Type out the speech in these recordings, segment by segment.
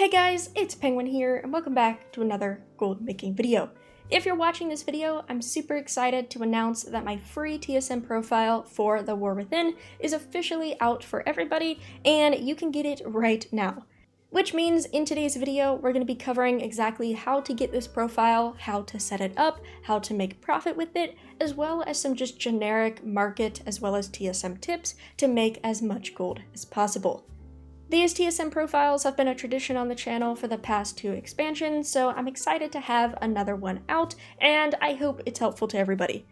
Hey guys, it's Penguin here, and welcome back to another gold making video. If you're watching this video, I'm super excited to announce that my free TSM profile for The War Within is officially out for everybody, and you can get it right now. Which means in today's video, we're going to be covering exactly how to get this profile, how to set it up, how to make profit with it, as well as some just generic market as well as TSM tips to make as much gold as possible. These TSM profiles have been a tradition on the channel for the past 2 expansions, so I'm excited to have another one out, and I hope it's helpful to everybody.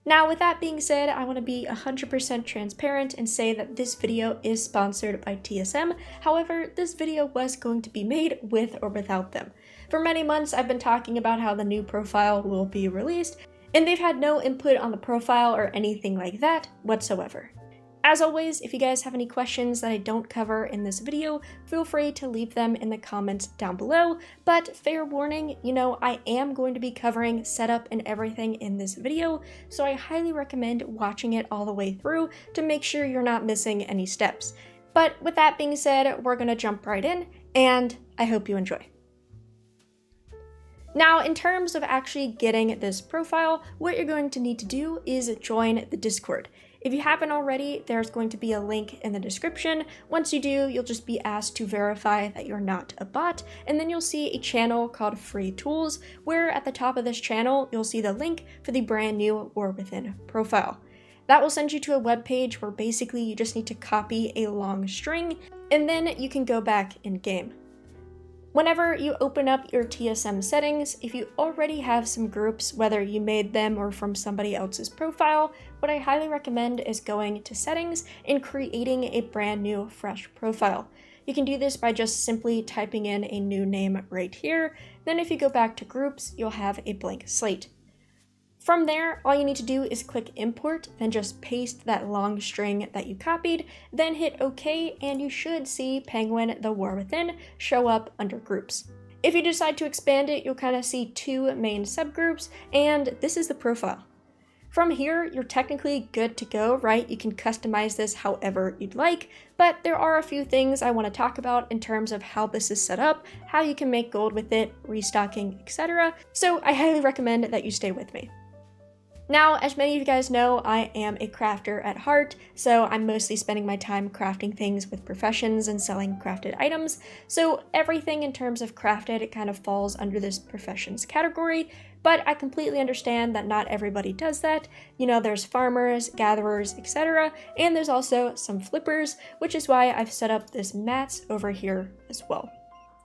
Now, with that being said, I want to be 100% transparent and say that this video is sponsored by TSM. However, this video was going to be made with or without them. For many months, I've been talking about how the new profile will be released, and they've had no input on the profile or anything like that whatsoever. As always, if you guys have any questions that I don't cover in this video, feel free to leave them in the comments down below, but fair warning, I am going to be covering setup and everything in this video, so I highly recommend watching it all the way through to make sure you're not missing any steps. But with that being said, we're going to jump right in, and I hope you enjoy. Now, in terms of actually getting this profile, what you're going to need to do is join the Discord. If you haven't already, there's going to be a link in the description. Once you do, you'll just be asked to verify that you're not a bot, and then you'll see a channel called Free Tools, where at the top of this channel, you'll see the link for the brand new War Within profile. That will send you to a web page where basically you just need to copy a long string, and then you can go back in game. Whenever you open up your TSM settings, if you already have some groups, whether you made them or from somebody else's profile, what I highly recommend is going to settings and creating a brand new fresh profile. You can do this by just simply typing in a new name right here. Then if you go back to groups, you'll have a blank slate. From there, all you need to do is click import, then just paste that long string that you copied, then hit OK, and you should see Penguin The War Within show up under groups. If you decide to expand it, you'll kind of see 2 main subgroups, and this is the profile. From here, you're technically good to go, right? You can customize this however you'd like, but there are a few things I want to talk about in terms of how this is set up, how you can make gold with it, restocking, etc. So I highly recommend that you stay with me. Now, as many of you guys know, I am a crafter at heart, so I'm mostly spending my time crafting things with professions and selling crafted items, so everything in terms of crafted kind of falls under this professions category, but I completely understand that not everybody does that. There's farmers, gatherers, etc., and there's also some flippers, which is why I've set up this mats over here as well.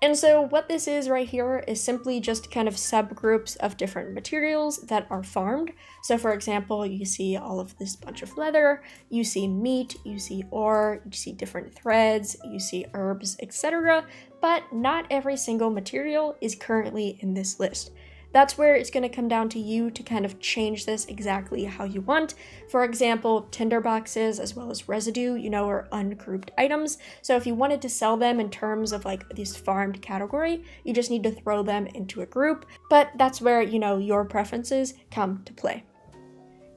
And so what this is right here is simply just kind of subgroups of different materials that are farmed. So for example, you see all of this bunch of leather, you see meat, you see ore, you see different threads, you see herbs, etc. But not every single material is currently in this list. That's where it's going to come down to you to kind of change this exactly how you want. For example, tinderboxes as well as residue, are ungrouped items. So if you wanted to sell them in terms of like this farmed category, you just need to throw them into a group. But that's where, your preferences come to play.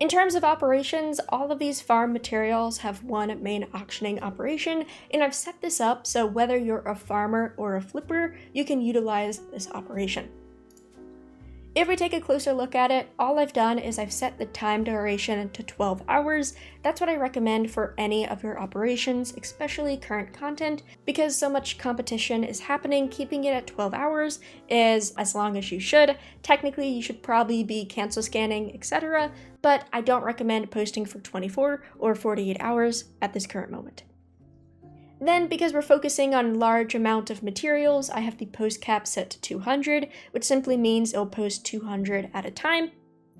In terms of operations, all of these farm materials have one main auctioning operation, and I've set this up so whether you're a farmer or a flipper, you can utilize this operation. If we take a closer look at it, all I've done is I've set the time duration to 12 hours. That's what I recommend for any of your operations, especially current content, because so much competition is happening. Keeping it at 12 hours is as long as you should. Technically, you should probably be cancel scanning, etc., but I don't recommend posting for 24 or 48 hours at this current moment. Then, because we're focusing on large amount of materials, I have the post cap set to 200, which simply means it'll post 200 at a time.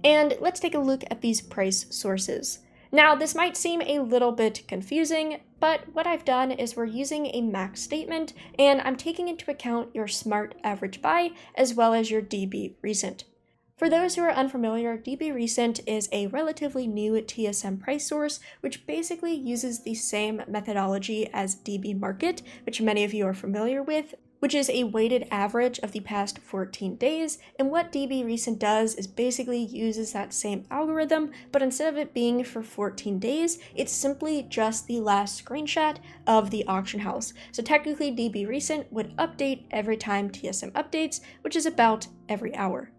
And let's take a look at these price sources. Now, this might seem a little bit confusing, but what I've done is we're using a max statement, and I'm taking into account your smart average buy as well as your DB recent. For those who are unfamiliar, DB Recent is a relatively new TSM price source, which basically uses the same methodology as DB Market, which many of you are familiar with, which is a weighted average of the past 14 days. And what DB Recent does is basically uses that same algorithm, but instead of it being for 14 days, it's simply just the last screenshot of the auction house. So technically DB Recent would update every time TSM updates, which is about every hour.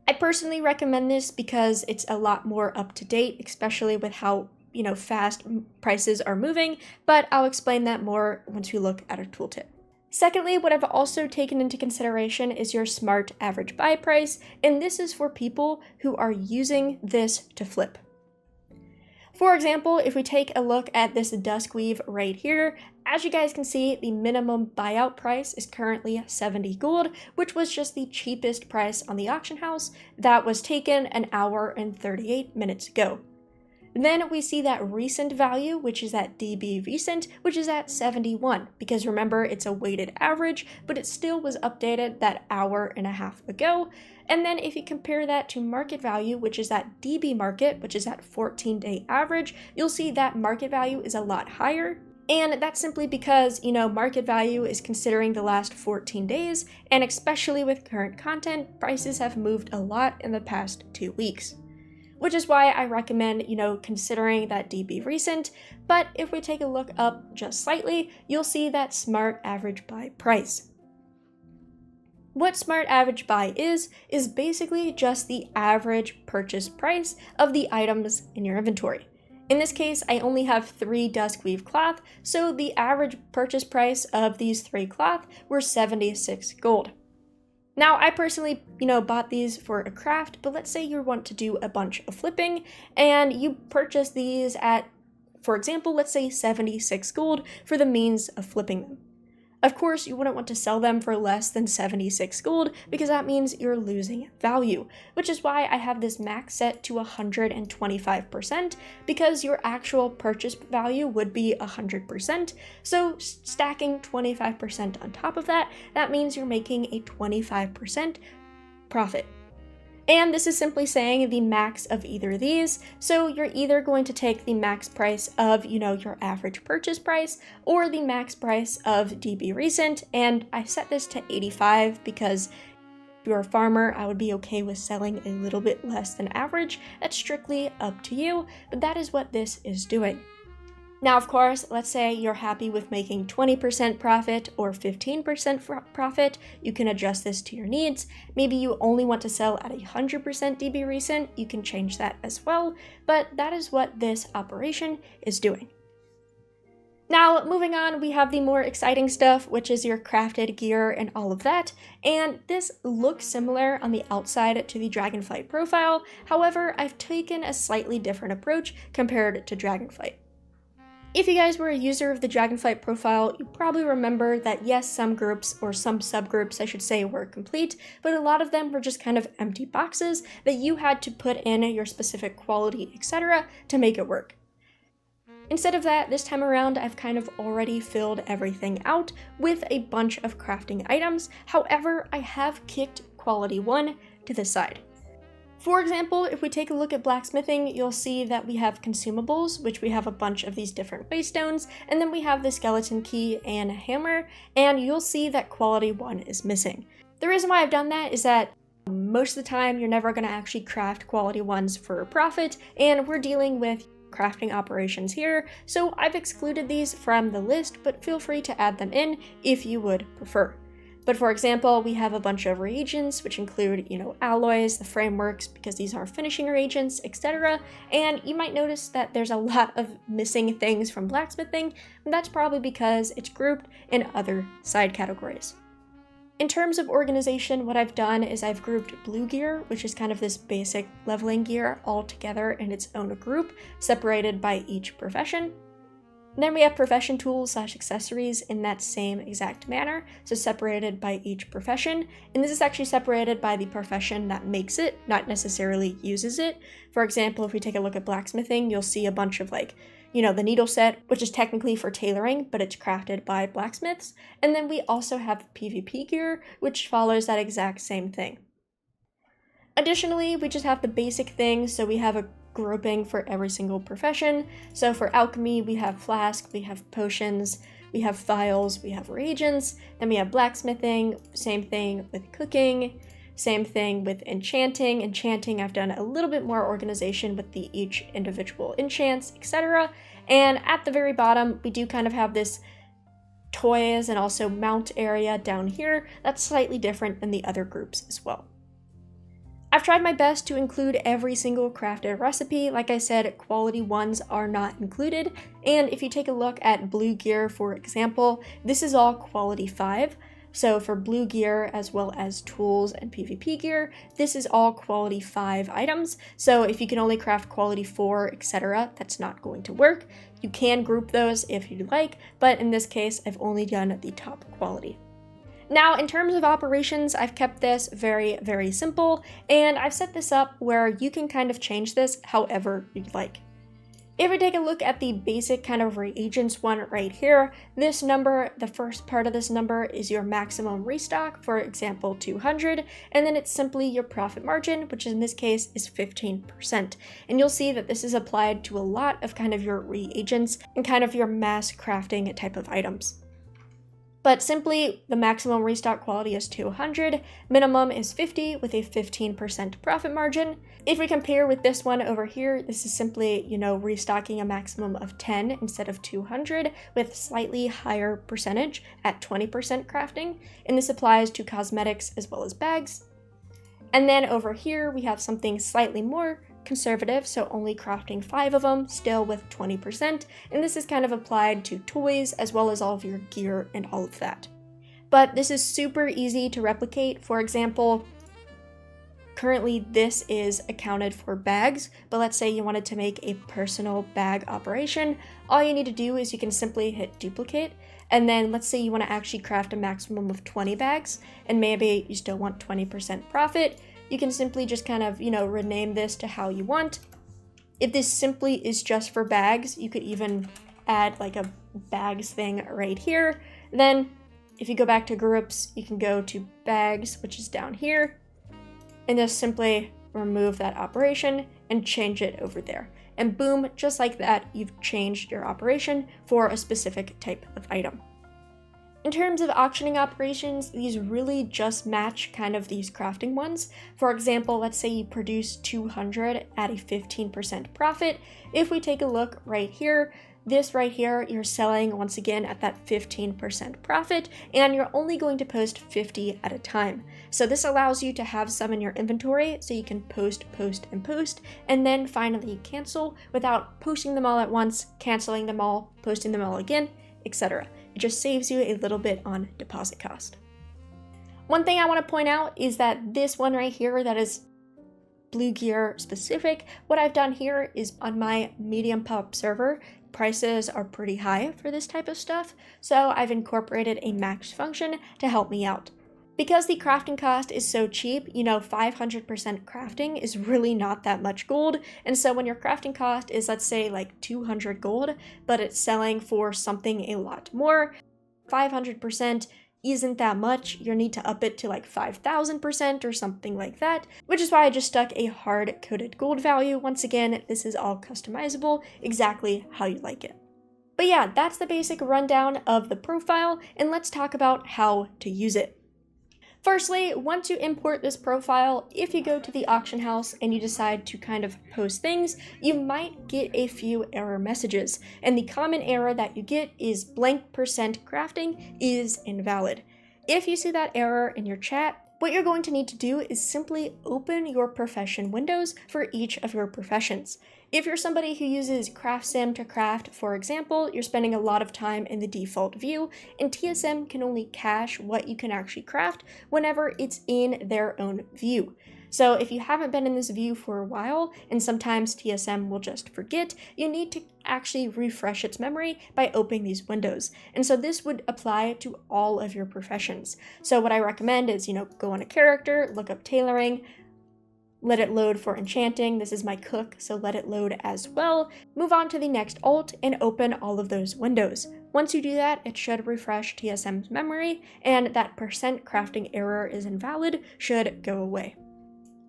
I personally recommend this because it's a lot more up to date, especially with how fast prices are moving, but I'll explain that more once we look at our tooltip. Secondly, what I've also taken into consideration is your smart average buy price, and this is for people who are using this to flip. For example, if we take a look at this Duskweave right here, as you guys can see, the minimum buyout price is currently 70 gold, which was just the cheapest price on the auction house that was taken an hour and 38 minutes ago. Then we see that recent value, which is at DB Recent, which is at 71, because remember, it's a weighted average, but it still was updated that hour and a half ago. And then if you compare that to market value, which is at DB Market, which is at 14-day average, you'll see that market value is a lot higher. And that's simply because, market value is considering the last 14 days, and especially with current content, prices have moved a lot in the past 2 weeks. Which is why I recommend, considering that DB Recent, but if we take a look up just slightly, you'll see that smart average buy price. What smart average buy is basically just the average purchase price of the items in your inventory. In this case, I only have 3 Duskweave cloth, so the average purchase price of these 3 cloth were 76 gold. Now, I personally, bought these for a craft, but let's say you want to do a bunch of flipping and you purchase these at, for example, let's say 76 gold for the means of flipping them. Of course, you wouldn't want to sell them for less than 76 gold because that means you're losing value, which is why I have this max set to 125% because your actual purchase value would be 100%. So stacking 25% on top of that, that means you're making a 25% profit. And this is simply saying the max of either of these. So you're either going to take the max price of, your average purchase price or the max price of DB Recent. And I set this to 85 because if you're a farmer, I would be okay with selling a little bit less than average. That's strictly up to you, but that is what this is doing. Now, of course, let's say you're happy with making 20% profit or 15% profit. You can adjust this to your needs. Maybe you only want to sell at 100% DB Recent. You can change that as well, but that is what this operation is doing. Now, moving on, we have the more exciting stuff, which is your crafted gear and all of that. And this looks similar on the outside to the Dragonflight profile. However, I've taken a slightly different approach compared to Dragonflight. If you guys were a user of the Dragonflight profile, you probably remember that yes, some groups, or some subgroups I should say, were complete, but a lot of them were just kind of empty boxes that you had to put in your specific quality, etc. to make it work. Instead of that, this time around, I've kind of already filled everything out with a bunch of crafting items. However, I have kicked quality 1 to the side. For example, if we take a look at blacksmithing, you'll see that we have consumables, which we have a bunch of these different waystones, and then we have the skeleton key and a hammer, and you'll see that quality 1 is missing. The reason why I've done that is that most of the time you're never going to actually craft quality 1s for a profit, and we're dealing with crafting operations here, so I've excluded these from the list, but feel free to add them in if you would prefer. But for example, we have a bunch of reagents, which include, alloys, the frameworks, because these are finishing reagents, etc. And you might notice that there's a lot of missing things from blacksmithing, and that's probably because it's grouped in other side categories. In terms of organization, what I've done is I've grouped blue gear, which is kind of this basic leveling gear, all together in its own group, separated by each profession. And then we have profession tools / accessories in that same exact manner, so separated by each profession. And this is actually separated by the profession that makes it, not necessarily uses it. For example, if we take a look at blacksmithing, you'll see a bunch of the needle set, which is technically for tailoring, but it's crafted by blacksmiths. And then we also have PvP gear, which follows that exact same thing. Additionally, we just have the basic things, so we have a grouping for every single profession. So for alchemy, we have flask, we have potions, we have files, we have reagents, then we have blacksmithing, same thing with cooking, same thing with enchanting. Enchanting, I've done a little bit more organization with each individual enchants, etc. And at the very bottom, we do kind of have this toys and also mount area down here that's slightly different than the other groups as well. I've tried my best to include every single crafted recipe. Like I said, quality ones are not included. And if you take a look at blue gear, for example, this is all quality 5. So for blue gear, as well as tools and PvP gear, this is all quality 5 items. So if you can only craft quality 4, etc., that's not going to work. You can group those if you'd like, but in this case, I've only done the top quality. Now, in terms of operations, I've kept this very, very simple, and I've set this up where you can kind of change this however you'd like. If we take a look at the basic kind of reagents one right here, this number, the first part of this number is your maximum restock, for example, 200, and then it's simply your profit margin, which in this case is 15%. And you'll see that this is applied to a lot of kind of your reagents and kind of your mass crafting type of items. But simply, the maximum restock quality is 200, minimum is 50 with a 15% profit margin. If we compare with this one over here, this is simply, restocking a maximum of 10 instead of 200 with slightly higher percentage at 20% crafting. And this applies to cosmetics as well as bags. And then over here, we have something slightly more conservative, so only crafting 5 of them, still with 20%, and this is kind of applied to toys as well as all of your gear and all of that. But this is super easy to replicate. For example, currently this is accounted for bags, but let's say you wanted to make a personal bag operation. All you need to do is you can simply hit duplicate, and then let's say you want to actually craft a maximum of 20 bags, and maybe you still want 20% profit. You can simply just kind of, rename this to how you want. If this simply is just for bags, you could even add like a bags thing right here. Then if you go back to groups, you can go to bags, which is down here, and just simply remove that operation and change it over there. And boom, just like that, you've changed your operation for a specific type of item. In terms of auctioning operations, these really just match kind of these crafting ones. For example, let's say you produce 200 at a 15% profit. If we take a look right here, this right here, you're selling once again at that 15% profit, and you're only going to post 50 at a time. So this allows you to have some in your inventory so you can post, and then finally cancel without posting them all at once, canceling them all, posting them all again, etc. It just saves you a little bit on deposit cost. One thing I want to point out is that this one right here that is blue gear specific, what I've done here is on my medium pop server, prices are pretty high for this type of stuff, so I've incorporated a max function to help me out. Because the crafting cost is so cheap, 500% crafting is really not that much gold. And so when your crafting cost is, let's say, like 200 gold, but it's selling for something a lot more, 500% isn't that much. You need to up it to like 5,000% or something like that, which is why I just stuck a hard-coded gold value. Once again, this is all customizable exactly how you like it. But yeah, that's the basic rundown of the profile, and let's talk about how to use it. Firstly, once you import this profile, if you go to the auction house and you decide to kind of post things, you might get a few error messages. And the common error that you get is blank % crafting is invalid. If you see that error in your chat, what you're going to need to do is simply open your profession windows for each of your professions. If you're somebody who uses CraftSim to craft, for example, you're spending a lot of time in the default view, and TSM can only cache what you can actually craft whenever it's in their own view. So if you haven't been in this view for a while, and sometimes TSM will just forget, you need to actually refresh its memory by opening these windows. And so this would apply to all of your professions. So what I recommend is, go on a character, look up tailoring, let it load for enchanting. This is my cook, so let it load as well. Move on to the next alt and open all of those windows. Once you do that, it should refresh TSM's memory, and that % crafting error is invalid should go away.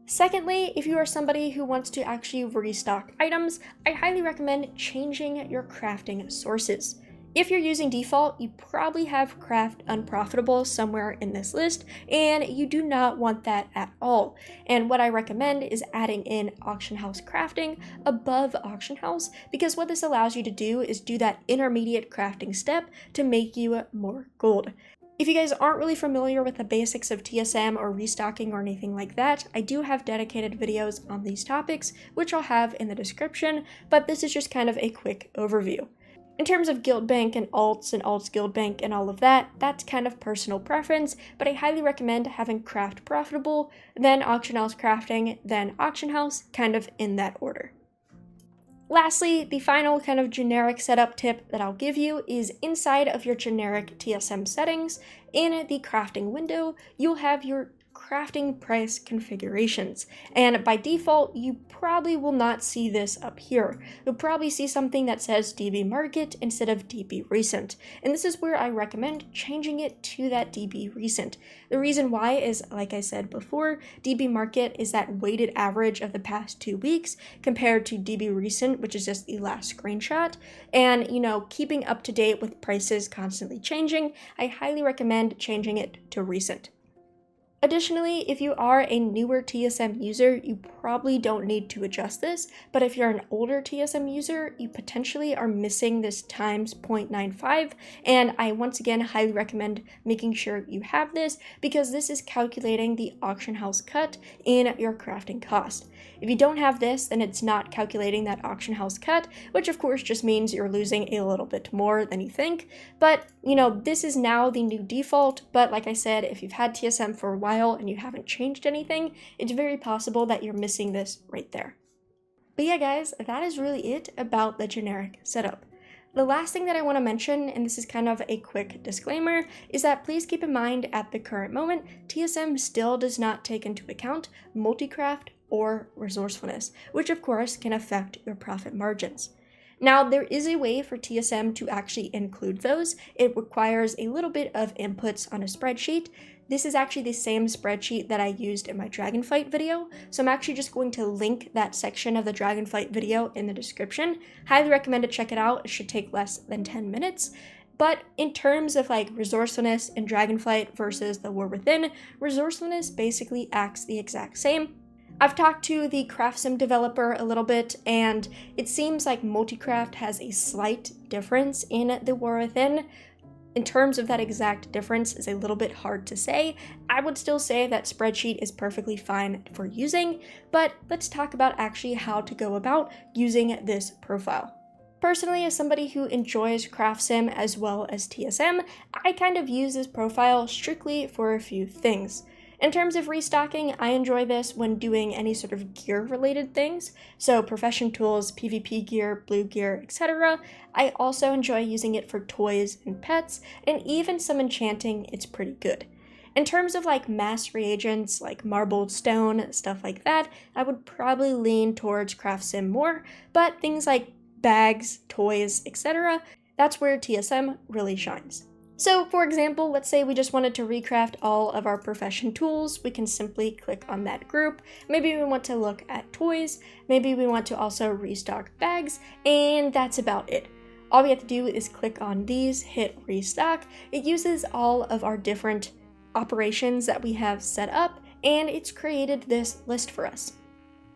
Secondly, if you are somebody who wants to actually restock items, I highly recommend changing your crafting sources. If you're using default, you probably have craft unprofitable somewhere in this list, and you do not want that at all. And what I recommend is adding in auction house crafting above auction house, because what this allows you to do is do that intermediate crafting step to make you more gold. If you guys aren't really familiar with the basics of TSM or restocking or anything like that, I do have dedicated videos on these topics, which I'll have in the description, but this is just kind of a quick overview. In terms of guild bank and alts guild bank and all of that, that's kind of personal preference, but I highly recommend having craft profitable, then auction house crafting, then auction house, kind of in that order. Lastly, the final kind of generic setup tip that I'll give you is inside of your generic TSM settings, in the crafting window, you'll have your crafting price configurations. And by default, you probably will not see this up here. You'll probably see something that says DB Market instead of DB Recent. And this is where I recommend changing it to that DB Recent. The reason why is, like I said before, DB Market is that weighted average of the past 2 weeks compared to DB Recent, which is just the last screenshot. And, keeping up to date with prices constantly changing, I highly recommend changing it to Recent. Additionally, if you are a newer TSM user, you probably don't need to adjust this, but if you're an older TSM user, you potentially are missing this times 0.95, and I once again highly recommend making sure you have this, because this is calculating the auction house cut in your crafting cost. If you don't have this, then it's not calculating that auction house cut, which of course just means you're losing a little bit more than you think, but this is now the new default, but like I said, if you've had TSM for a while and you haven't changed anything, it's very possible that you're missing this right there. But yeah guys, that is really it about the generic setup. The last thing that I want to mention, and this is kind of a quick disclaimer, is that please keep in mind at the current moment, TSM still does not take into account Multicraft or Resourcefulness, which of course can affect your profit margins. Now, there is a way for TSM to actually include those. It requires a little bit of inputs on a spreadsheet. This is actually the same spreadsheet that I used in my Dragonflight video, so I'm actually just going to link that section of the Dragonflight video in the description. Highly recommend to check it out. It should take less than 10 minutes. But in terms of resourcefulness in Dragonflight versus the War Within, resourcefulness basically acts the exact same. I've talked to the CraftSim developer a little bit, and it seems like Multicraft has a slight difference in the War Within. In terms of that exact difference is a little bit hard to say. I would still say that spreadsheet is perfectly fine for using, but let's talk about actually how to go about using this profile. Personally, as somebody who enjoys CraftSim as well as TSM, I kind of use this profile strictly for a few things. In terms of restocking, I enjoy this when doing any sort of gear-related things, so profession tools, PvP gear, blue gear, etc. I also enjoy using it for toys and pets, and even some enchanting, it's pretty good. In terms of mass reagents, like marbled stone, stuff like that, I would probably lean towards CraftSim more, but things like bags, toys, etc., that's where TSM really shines. So for example, let's say we just wanted to recraft all of our profession tools. We can simply click on that group. Maybe we want to look at toys. Maybe we want to also restock bags, and that's about it. All we have to do is click on these, hit restock. It uses all of our different operations that we have set up, and it's created this list for us.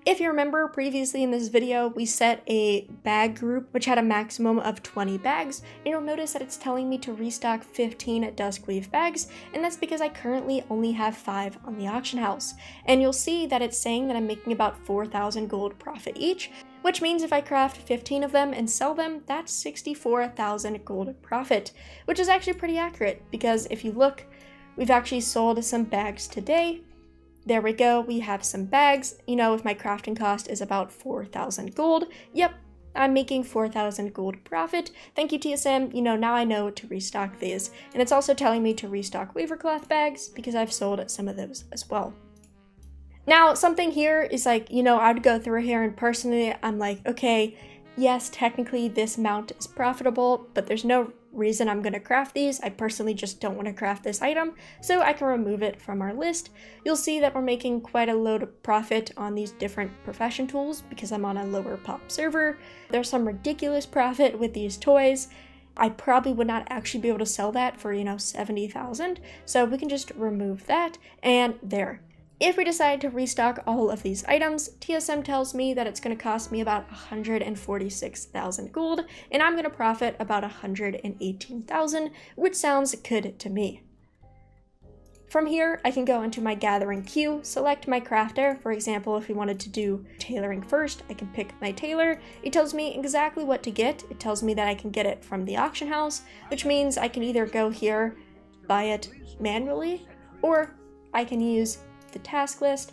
If you remember previously in this video, we set a bag group which had a maximum of 20 bags, and you'll notice that it's telling me to restock 15 Duskweave bags, and that's because I currently only have 5 on the auction house. And you'll see that it's saying that I'm making about 4,000 gold profit each, which means if I craft 15 of them and sell them, that's 64,000 gold profit, which is actually pretty accurate, because if you look, we've actually sold some bags today. There we go, we have some bags. If my crafting cost is about 4,000 gold, yep, I'm making 4,000 gold profit. Thank you, TSM. Now I know to restock these. And it's also telling me to restock Weavercloth bags because I've sold some of those as well. Now, something here is I'd go through here and personally, I'm like, okay, yes, technically this mount is profitable, but there's no reason I'm going to craft these. I personally just don't want to craft this item, so I can remove it from our list. You'll see that we're making quite a load of profit on these different profession tools because I'm on a lower pop server. There's some ridiculous profit with these toys. I probably would not actually be able to sell that for, 70,000. So we can just remove that, and there. If we decide to restock all of these items, TSM tells me that it's going to cost me about 146,000 gold, and I'm going to profit about 118,000, which sounds good to me. From here, I can go into my gathering queue, select my crafter. For example, if we wanted to do tailoring first, I can pick my tailor. It tells me exactly what to get. It tells me that I can get it from the auction house, which means I can either go here, buy it manually, or I can use the task list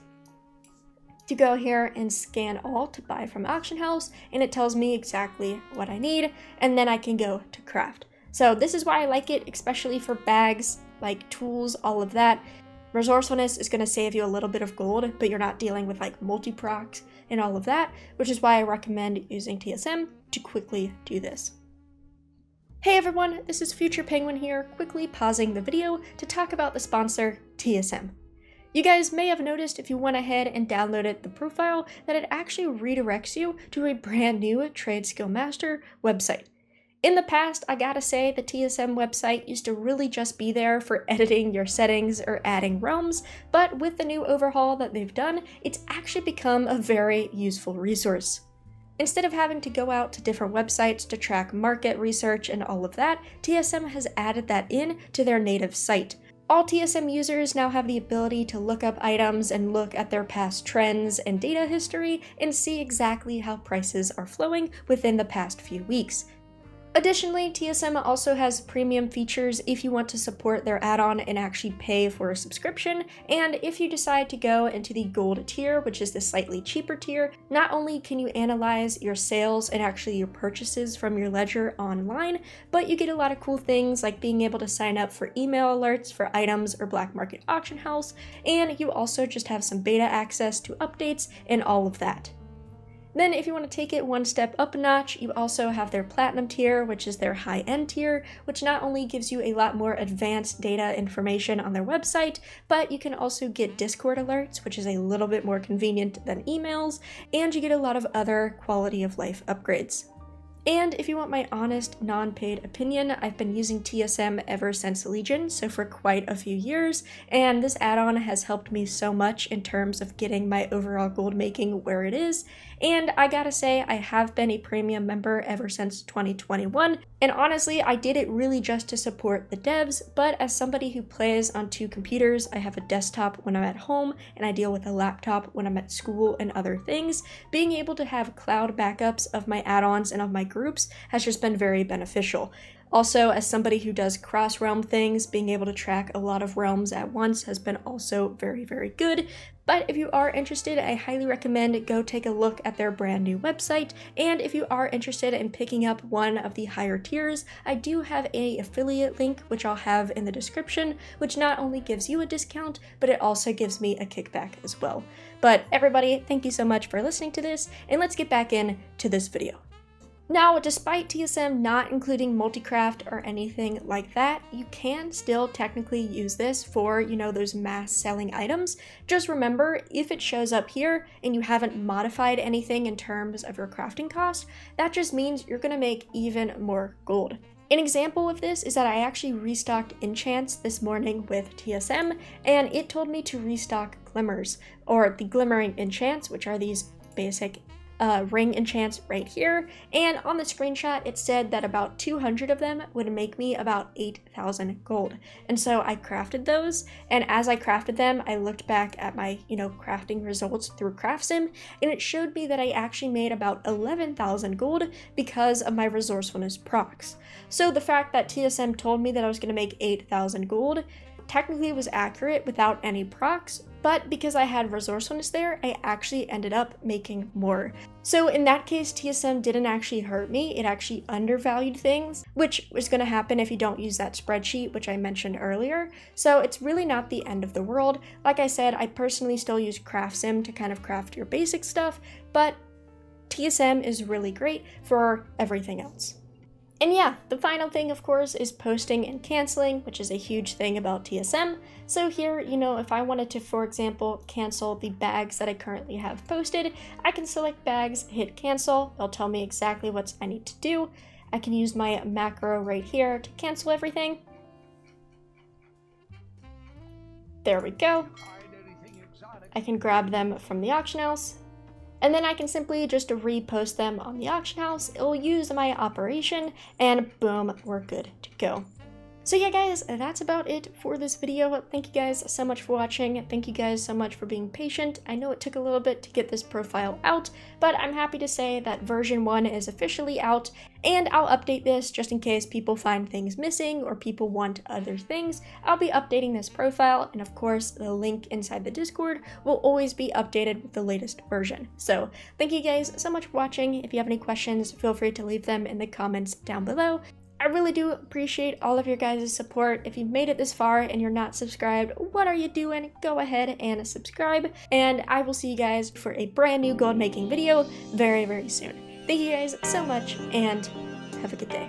to go here and scan all to buy from auction house, and it tells me exactly what I need, and then I can go to craft. So this is why I like it, especially for bags, like tools, all of that. Resourcefulness is going to save you a little bit of gold, but you're not dealing with like multi-procs and all of that, which is why I recommend using TSM to quickly do this. Hey everyone, this is Future Penguin here, quickly pausing the video to talk about the sponsor, TSM. You guys may have noticed if you went ahead and downloaded the profile that it actually redirects you to a brand new Trade Skill Master website. In the past, I gotta say, the TSM website used to really just be there for editing your settings or adding realms, but with the new overhaul that they've done, it's actually become a very useful resource. Instead of having to go out to different websites to track market research and all of that, TSM has added that in to their native site. All TSM users now have the ability to look up items and look at their past trends and data history and see exactly how prices are flowing within the past few weeks. Additionally, TSM also has premium features if you want to support their add-on and actually pay for a subscription, and if you decide to go into the gold tier, which is the slightly cheaper tier, not only can you analyze your sales and actually your purchases from your ledger online, but you get a lot of cool things like being able to sign up for email alerts for items or black market auction house, and you also just have some beta access to updates and all of that. Then if you want to take it one step up a notch, you also have their platinum tier, which is their high-end tier, which not only gives you a lot more advanced data information on their website, but you can also get Discord alerts, which is a little bit more convenient than emails, and you get a lot of other quality of life upgrades. And if you want my honest, non-paid opinion, I've been using TSM ever since Legion, so for quite a few years, and this add-on has helped me so much in terms of getting my overall gold making where it is, and I gotta say, I have been a premium member ever since 2021, and honestly, I did it really just to support the devs, but as somebody who plays on two computers, I have a desktop when I'm at home, and I deal with a laptop when I'm at school and other things, being able to have cloud backups of my add-ons and of my groups has just been very beneficial. Also, as somebody who does cross-realm things, being able to track a lot of realms at once has been also very, very good. But if you are interested, I highly recommend go take a look at their brand new website. And if you are interested in picking up one of the higher tiers, I do have an affiliate link, which I'll have in the description, which not only gives you a discount, but it also gives me a kickback as well. But everybody, thank you so much for listening to this, and let's get back into this video. Now, despite TSM not including Multicraft or anything like that, you can still technically use this for, those mass selling items. Just remember, if it shows up here and you haven't modified anything in terms of your crafting cost, that just means you're gonna make even more gold. An example of this is that I actually restocked enchants this morning with TSM, and it told me to restock glimmers, or the glimmering enchants, which are these basic ring enchants right here, and on the screenshot it said that about 200 of them would make me about 8,000 gold. And so I crafted those, and as I crafted them, I looked back at my, crafting results through CraftSim, and it showed me that I actually made about 11,000 gold because of my resourcefulness procs. So the fact that TSM told me that I was going to make 8,000 gold technically was accurate without any procs, but because I had resourcefulness there, I actually ended up making more. So in that case, TSM didn't actually hurt me, it actually undervalued things, which is going to happen if you don't use that spreadsheet, which I mentioned earlier. So it's really not the end of the world. Like I said, I personally still use CraftSim to kind of craft your basic stuff, but TSM is really great for everything else. And yeah, the final thing, of course, is posting and canceling, which is a huge thing about TSM. So here, if I wanted to, for example, cancel the bags that I currently have posted, I can select bags, hit cancel, they'll tell me exactly what I need to do. I can use my macro right here to cancel everything. There we go. I can grab them from the auction house, and then I can simply just repost them on the auction house. It will use my operation, and boom, we're good to go. So yeah guys, that's about it for this video. Thank you guys so much for watching. Thank you guys so much for being patient. I know it took a little bit to get this profile out, but I'm happy to say that version 1 is officially out, and I'll update this just in case people find things missing or people want other things. I'll be updating this profile, and of course the link inside the Discord will always be updated with the latest version. So thank you guys so much for watching. If you have any questions, feel free to leave them in the comments down below. I really do appreciate all of your guys' support. If you've made it this far and you're not subscribed, what are you doing? Go ahead and subscribe, and I will see you guys for a brand new gold making video very, very soon. Thank you guys so much, and have a good day.